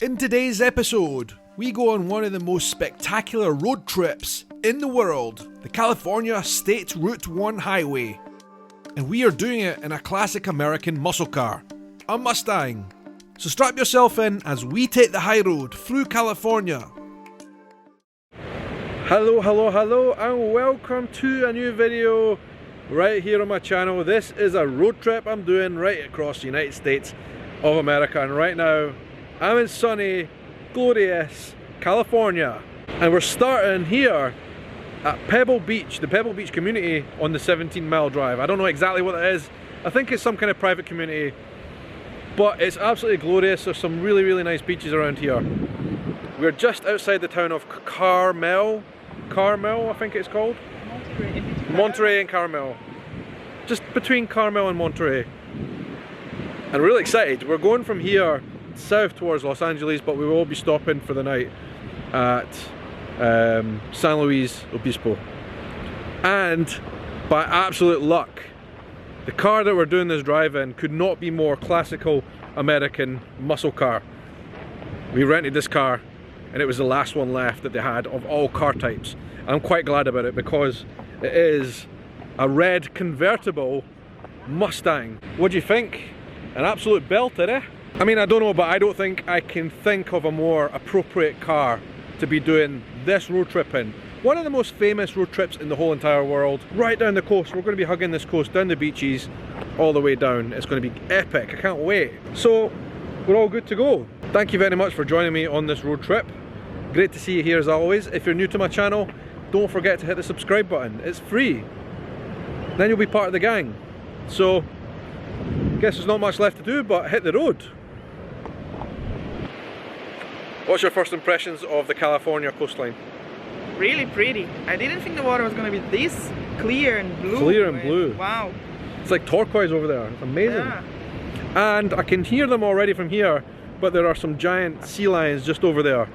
In today's episode, we go on one of the most spectacular road trips in the world, the California State Route 1 Highway. And we are doing it in a classic American muscle car, a Mustang. So strap yourself in as we take the high road through California. Hello, and welcome to a new video right here on my channel. This is a road trip I'm doing right across the United States of America, and right now I'm in sunny, glorious California. And we're starting here at Pebble Beach, the Pebble Beach community on the 17-mile drive. I don't know exactly what it is. I think it's some kind of private community, but it's absolutely glorious. There's some really nice beaches around here. We're just outside the town of Carmel, I think it's called. Monterrey and Carmel. Just between Carmel and Monterrey. And we're really excited. We're going from here south towards Los Angeles, but we will be stopping for the night at San Luis Obispo. And by absolute luck, the car that we're doing this drive in could not be more classical American muscle car. We rented this car and it was the last one left that they had of all car types. And I'm quite glad about it because it is a red convertible Mustang. What do you think? An absolute belter, eh? I mean, I don't know, but I don't think I can think of a more appropriate car to be doing this road trip in. One of the most famous road trips in the whole entire world, right down the coast. We're going to be hugging this coast, down the beaches, all the way down. It's going to be epic, I can't wait. So, we're all good to go. Thank you very much for joining me on this road trip. Great to see you here as always. If you're new to my channel, don't forget to hit the subscribe button. It's free. Then you'll be part of the gang. So, guess there's not much left to do but hit the road. What's your first impressions of the California coastline? Really pretty. I didn't think the water was going to be this clear and blue. Clear and blue. Wow. It's like turquoise over there. It's amazing. Yeah. And I can hear them already from here, but there are some giant sea lions just over there.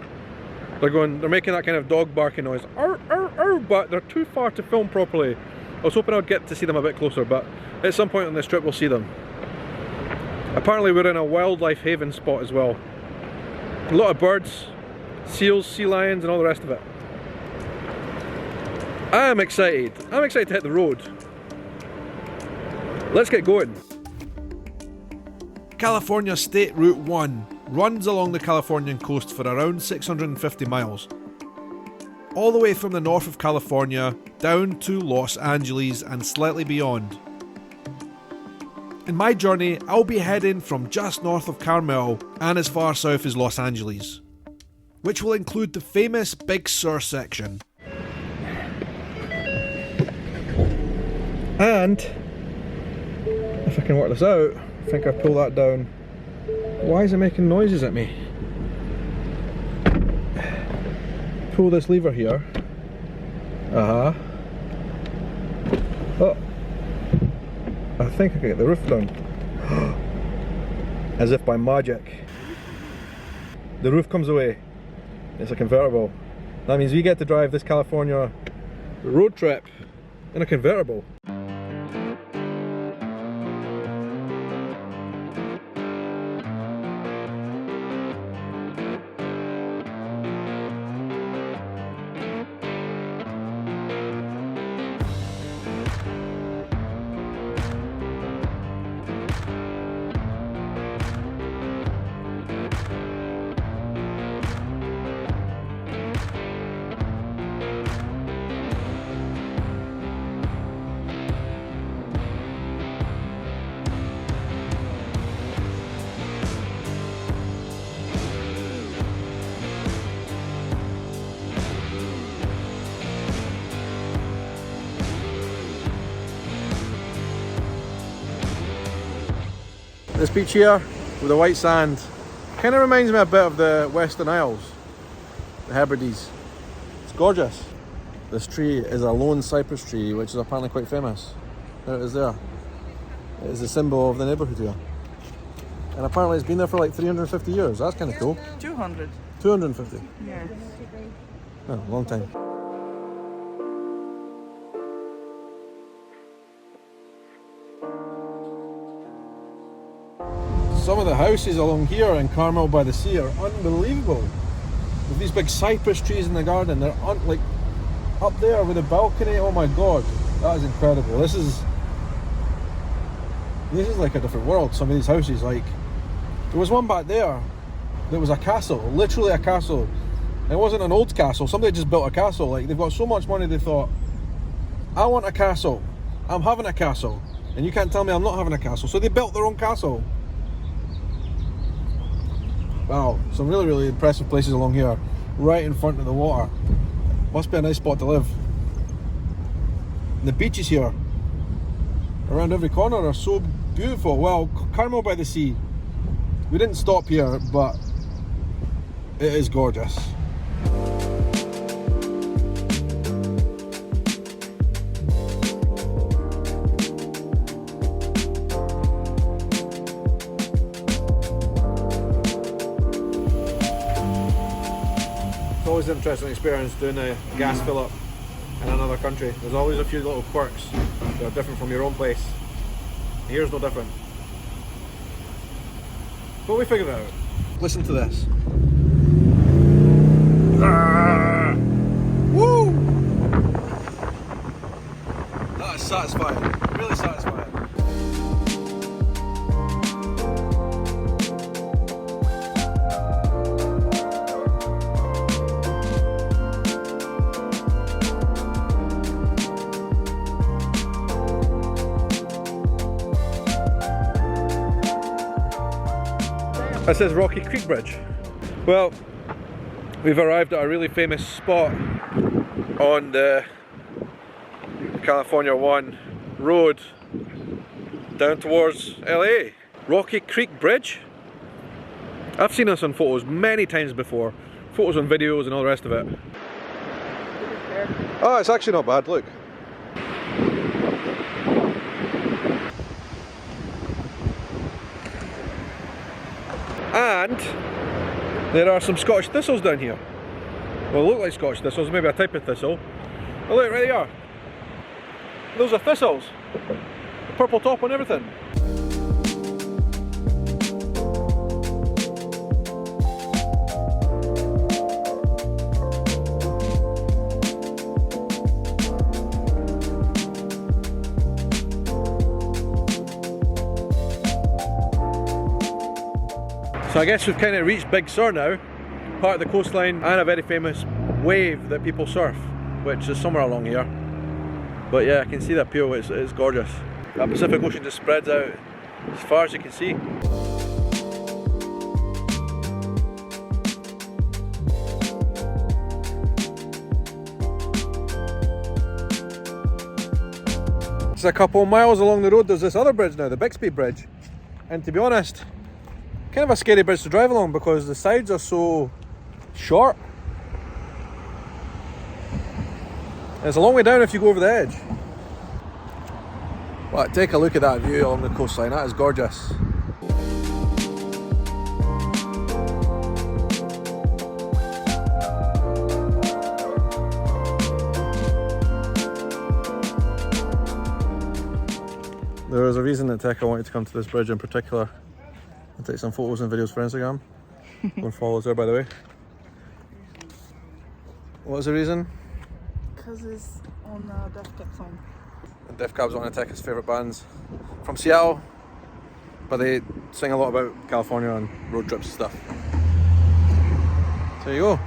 They're making that kind of dog barking noise. Arr, arr, arr, but they're too far to film properly. I was hoping I'd get to see them a bit closer, but at some point on this trip we'll see them. Apparently we're in a wildlife haven spot as well. A lot of birds, seals, sea lions and all the rest of it. I'm excited. I'm excited to hit the road. Let's get going. California State Route 1 runs along the Californian coast for around 650 miles. All the way from the north of California down to Los Angeles and slightly beyond. In my journey, I'll be heading from just north of Carmel and as far south as Los Angeles, which will include the famous Big Sur section. And, if I can work this out, I think I pull that down. Why is it making noises at me? Pull this lever here. Oh, I think I can get the roof down. As if by magic. The roof comes away. It's a convertible. That means we get to drive this California road trip in a convertible. This beach here with the white sand kind of reminds me a bit of the Western Isles, the Hebrides. It's gorgeous. This tree is a lone cypress tree, which is apparently quite famous. There it is there. It is the symbol of the neighbourhood here. And apparently it's been there for like 350 years. That's kind of cool. 200. 250? Yeah. Oh, long time. Some of the houses along here in Carmel by the sea are unbelievable. With these big cypress trees in the garden, they're like up there with a balcony. Oh my god, that is incredible. This is like a different world. Some of these houses, like there was one back there that was a castle, literally a castle. It wasn't an old castle. Somebody just built a castle. Like they've got so much money, they thought, I want a castle. I'm having a castle, and you can't tell me I'm not having a castle. So they built their own castle. Wow, some really, really impressive places along here, right in front of the water. Must be a nice spot to live. And the beaches here, around every corner, are so beautiful. Well, Carmel by the sea. We didn't stop here, but it is gorgeous. It's always an interesting experience doing a gas fill up in another country. There's always a few little quirks that are different from your own place. Here's no different. But we figured it out. Listen to this. Woo! That is satisfying. Really satisfying. That says Rocky Creek Bridge. Well, we've arrived at a really famous spot on the California 1 road down towards LA. Rocky Creek Bridge. I've seen this on photos many times before. Photos and videos and all the rest of it. Oh, it's actually not bad, look. And there are some Scottish thistles down here. Well, they look like Scottish thistles, maybe a type of thistle. Oh look, right they are. Those are thistles. Purple top and everything. So I guess we've kind of reached Big Sur now, part of the coastline and a very famous wave that people surf, which is somewhere along here. But yeah, I can see the appeal, it's gorgeous. That Pacific Ocean just spreads out as far as you can see. Just a couple of miles along the road there's this other bridge now, the Bixby Bridge. And to be honest, kind of a scary bridge to drive along because the sides are so short. And it's a long way down if you go over the edge. But take a look at that view along the coastline, that is gorgeous. There was a reason that Tekka wanted to come to this bridge in particular. I'll take some photos and videos for Instagram. Go and follow us there, by the way. What was the reason? Because it's on Def Cap song. And Def Cap's one of Tekka's favourite bands from Seattle, but they sing a lot about California and road trips and stuff. So there you go.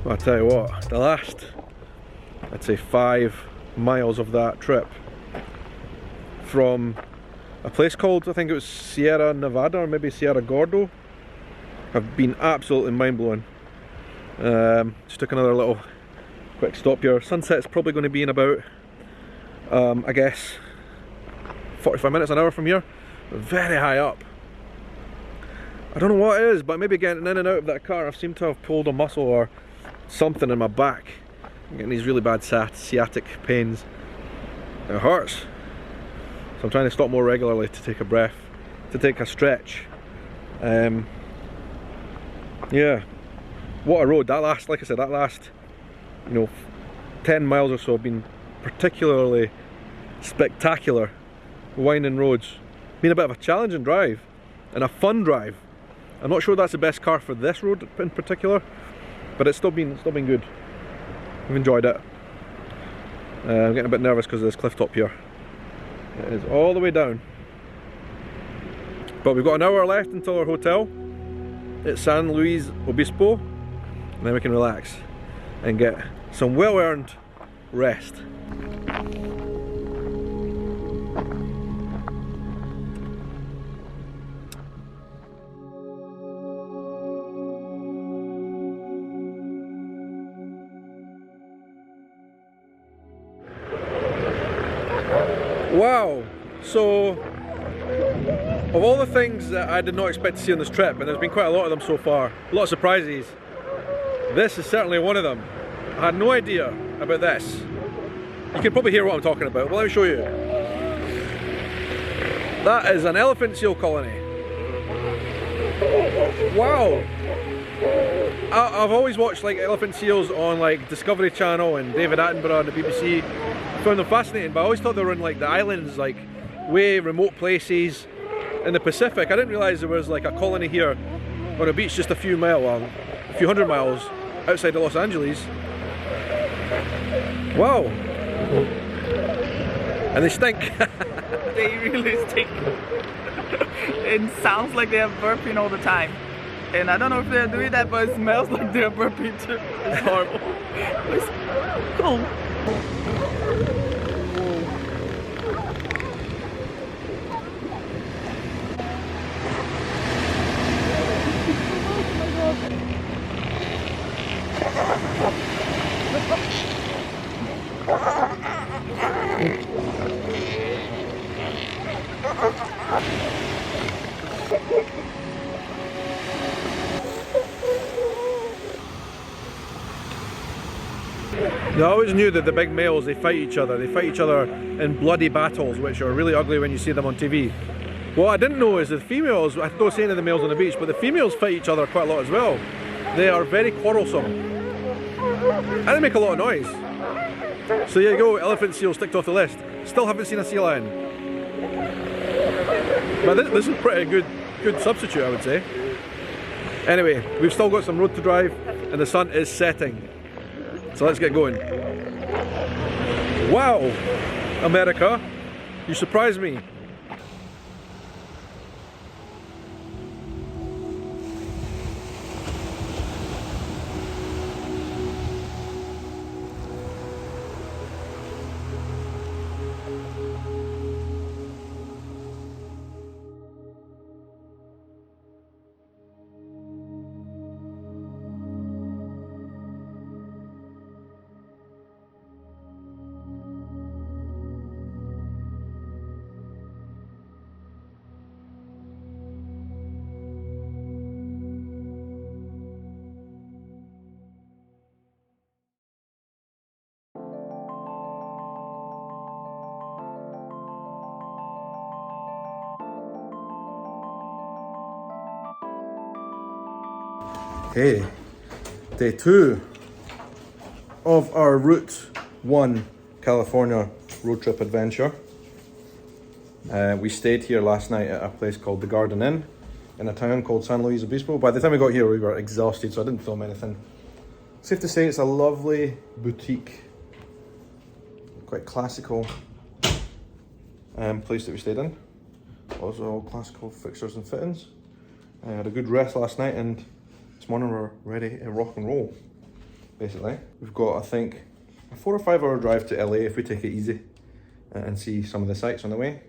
Well, I'll tell you what, the last, I'd say 5 miles of that trip from a place called, I think it was Sierra Nevada or maybe Sierra Gordo, have been absolutely mind-blowing. Just took another little quick stop here. Sunset's probably going to be in about, I guess, 45 minutes, an hour from here. Very high up. I don't know what it is, but maybe getting in and out of that car, I seem to have pulled a muscle or something in my back. I'm getting these really bad sciatic pains. It hurts. So I'm trying to stop more regularly to take a breath, to take a stretch. Yeah, what a road. That last, like I said, that last, you know, 10 miles or so have been particularly spectacular. Winding roads. Been a bit of a challenging drive and a fun drive. I'm not sure that's the best car for this road in particular, but it's still been good. I've enjoyed it. I'm getting a bit nervous because of this cliff top here. It is all the way down. But we've got an hour left until our hotel. It's San Luis Obispo, and then we can relax and get some well-earned rest. Wow, so of all the things that I did not expect to see on this trip, and there's been quite a lot of them so far, a lot of surprises, this is certainly one of them. I had no idea about this. You can probably hear what I'm talking about, but let me show you. That is an elephant seal colony. Wow. I've always watched like elephant seals on like Discovery Channel and David Attenborough and the BBC. I found them fascinating, but I always thought they were in like the islands, like way remote places in the Pacific. I didn't realise there was like a colony here on a beach just a few hundred miles outside of Los Angeles. Wow. And they stink. They really stink. It sounds like they're burping all the time. And I don't know if they're doing that, but it smells like they're burping too. It's horrible. It's cool. I always knew that the big males, they fight each other. They fight each other in bloody battles, which are really ugly when you see them on TV. What I didn't know is the females, I don't say any of the males on the beach, but the females fight each other quite a lot as well. They are very quarrelsome. And they make a lot of noise. So there you go, elephant seals ticked off the list. Still haven't seen a sea lion. But this is pretty good substitute, I would say. Anyway, we've still got some road to drive and the sun is setting. So let's get going. Wow, America, you surprised me. Okay, day 2 of our Route 1 California road trip adventure. We stayed here last night at a place called the Garden Inn in a town called San Luis Obispo. By the time we got here we were exhausted, so I didn't film anything. Safe to say it's a lovely boutique, quite classical place that we stayed in. Also all classical fixtures and fittings. I had a good rest last night and this morning we're ready to rock and roll. basically. We've got, I think, a 4 or 5 hour drive to LA if we take it easy and see some of the sights on the way.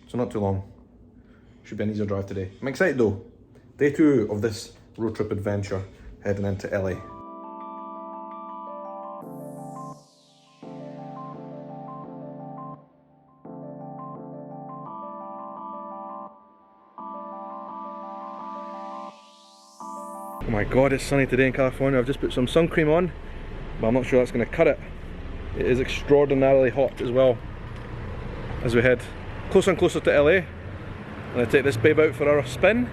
So not too long. Should be an easier drive today. I'm excited though. Day 2 of this road trip adventure heading into LA. Oh my god, it's sunny today in California. I've just put some sun cream on, but I'm not sure that's going to cut it. It is extraordinarily hot as well as we head closer and closer to LA. I'm going to take this babe out for our spin.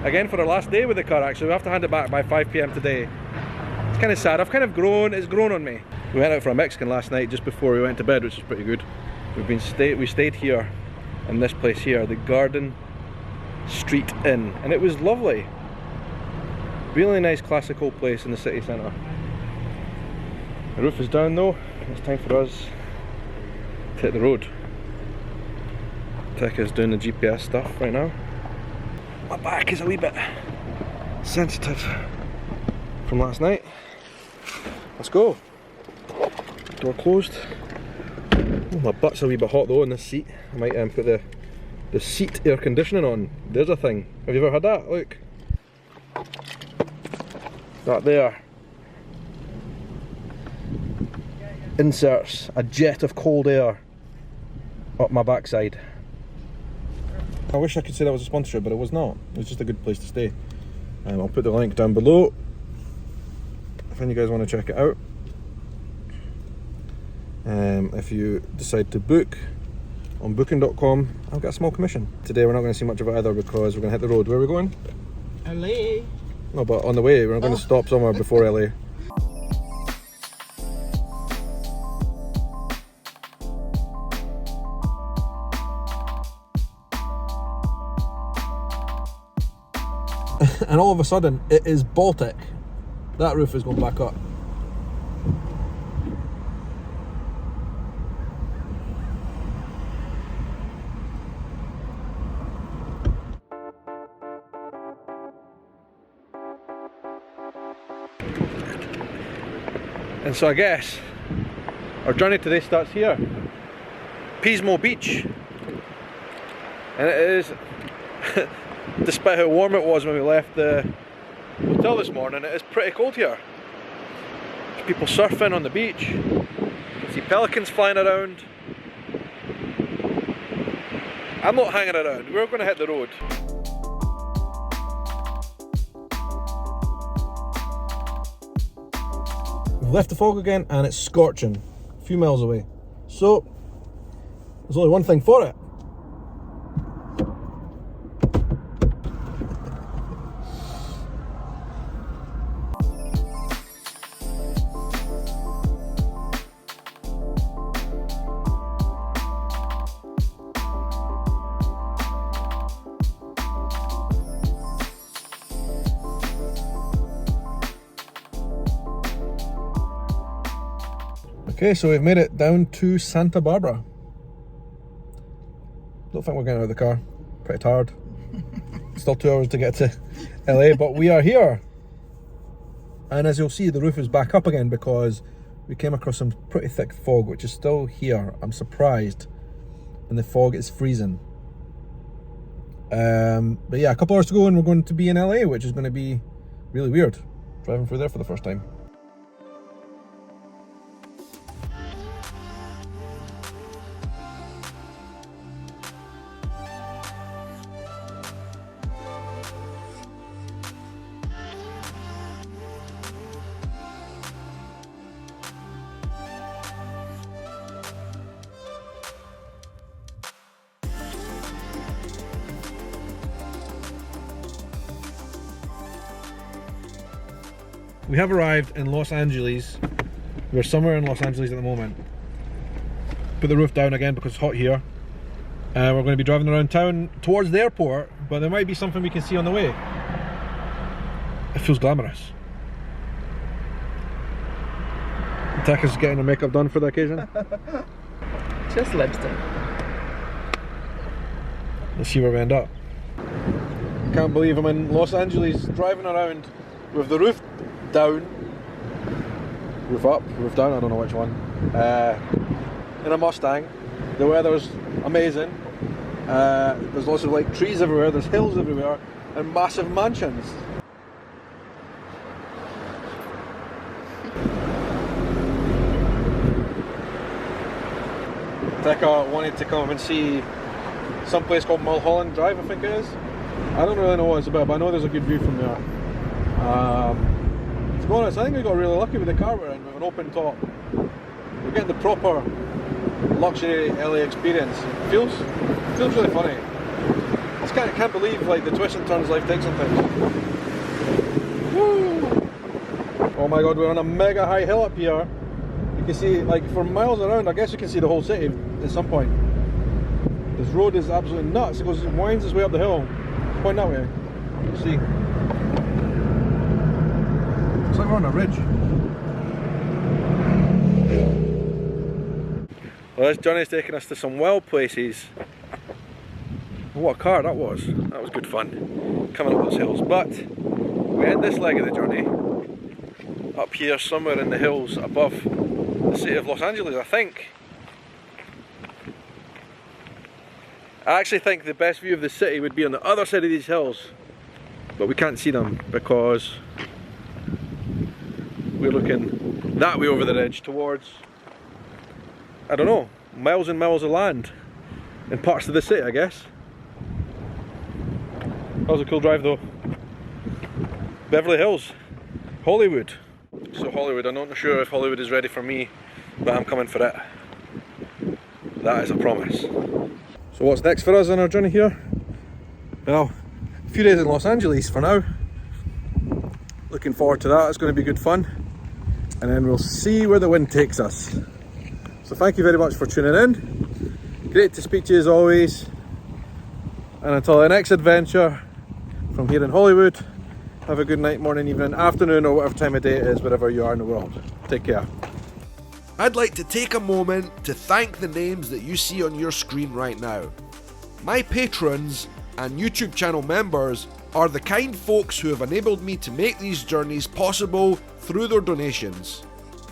Again for our last day with the car actually. We have to hand it back by 5 PM today. It's kind of sad. I've kind of grown, it's grown on me. We went out for a Mexican last night just before we went to bed, which was pretty good. We stayed here in this place here, the Garden Street Inn, and it was lovely. Really nice classic old place in the city centre. The roof is down though. It's time for us to hit the road. Tech is doing the GPS stuff right now. My back is a wee bit sensitive from last night. Let's go. Door closed. Oh, my butt's a wee bit hot though in this seat. I might put the seat air conditioning on. There's a thing. Have you ever had that? Look. That there inserts a jet of cold air up my backside. I wish I could say that was a sponsorship, but it was not. It was just a good place to stay. I'll put the link down below if any of you guys want to check it out. If you decide to book on booking.com, I'll get a small commission. Today we're not going to see much of it either because we're going to hit the road. Where are we going? LA. No, but on the way, we're going to stop somewhere before LA. And all of a sudden, it is Baltic. That roof is going back up. And so I guess our journey today starts here, Pismo Beach, and it is, despite how warm it was when we left the hotel this morning, it is pretty cold here. There's people surfing on the beach, you can see pelicans flying around. I'm not hanging around, we're going to hit the road. We've left the fog again and it's scorching a few miles away. So, there's only one thing for it. Okay, so we've made it down to Santa Barbara. Don't think we're getting out of the car. Pretty tired. Still 2 hours to get to LA, but we are here. And as you'll see, the roof is back up again because we came across some pretty thick fog, which is still here. I'm surprised. And the fog is freezing. But yeah, a couple hours to go and we're going to be in LA, which is going to be really weird. Driving through there for the first time. We have arrived in Los Angeles. We're somewhere in Los Angeles at the moment. Put the roof down again because it's hot here. We're going to be driving around town towards the airport, but there might be something we can see on the way. It feels glamorous. Taka's getting her makeup done for the occasion. Just lipstick. Let's see where we end up. Can't believe I'm in Los Angeles driving around with the roof down roof up, roof down, I don't know which one, in a Mustang. The weather's amazing. There's lots of like trees everywhere, there's hills everywhere, and massive mansions. Tekka wanted to come and see some place called Mulholland Drive, I think it is. I don't really know what it's about, but I know there's a good view from there. To be honest, I think we got really lucky with the car we're in, with an open top. We're getting the proper luxury LA experience. It feels really funny. I just can't believe like the twists and turns life takes sometimes. Woo! Oh my god, we're on a mega high hill up here. You can see, like, for miles around, I guess you can see the whole city at some point. This road is absolutely nuts. It winds its way up the hill. Point that way. You can see. It's like we're on a ridge. Well, this journey's taking us to some wild places. Oh, what a car that was. That was good fun, coming up those hills. But we end this leg of the journey up here somewhere in the hills above the city of Los Angeles, I think. I actually think the best view of the city would be on the other side of these hills, but we can't see them because we're looking that way over the ridge towards, I don't know, miles and miles of land in parts of the city, I guess. That was a cool drive though. Beverly Hills, Hollywood. So Hollywood, I'm not sure if Hollywood is ready for me, but I'm coming for it. That is a promise. So what's next for us on our journey here? Well, a few days in Los Angeles for now. Looking forward to that, it's going to be good fun. And then we'll see where the wind takes us. So thank you very much for tuning in. Great to speak to you as always. And until the next adventure from here in Hollywood, have a good night, morning, evening, afternoon, or whatever time of day it is, wherever you are in the world. Take care. I'd like to take a moment to thank the names that you see on your screen right now. My patrons and YouTube channel members are the kind folks who have enabled me to make these journeys possible through their donations.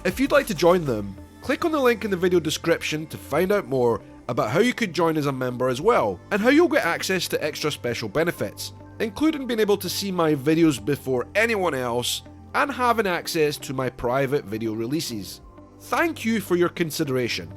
If you'd like to join them, click on the link in the video description to find out more about how you could join as a member as well, and how you'll get access to extra special benefits, including being able to see my videos before anyone else and having access to my private video releases. Thank you for your consideration.